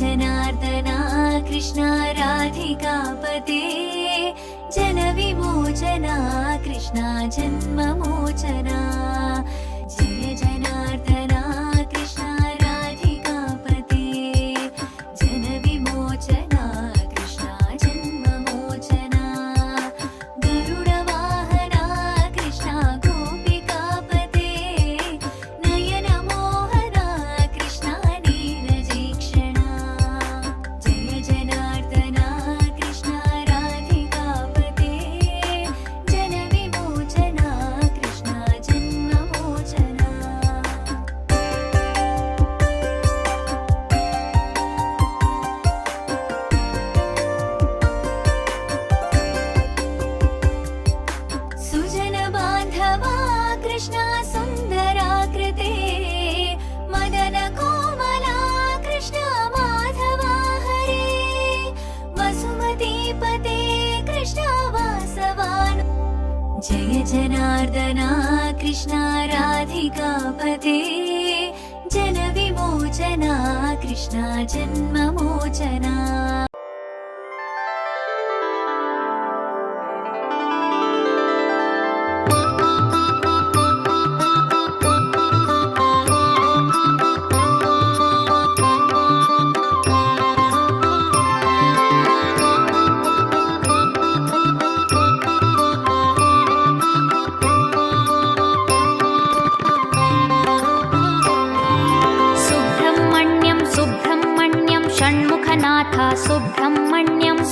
जनार्दना Krishna राधिकापते जनविमोचना Krishna जन्ममोचना Jai जनार्दना Krishna राधिकापते जनविमोचना Krishna जन्ममोचना गरुडवाहना Krishna गोपिकापते नयनमोहना Krishna नीरजीक्षणा Jai जनार्दना Krishna राधिकापते जनविमोचना Krishna जन्ममोचना Sujan बांधवा Krishna सुंदराकृते Madan Komla Krishna Madhava Hare वसुमतीपते Krishna वासवान् Jai जनार्दना Krishna राधिकापते जनविमोचना Krishna जन्ममोचना Subrahmanyam Subrahmanyam Shanmukhanath Subrahmanyam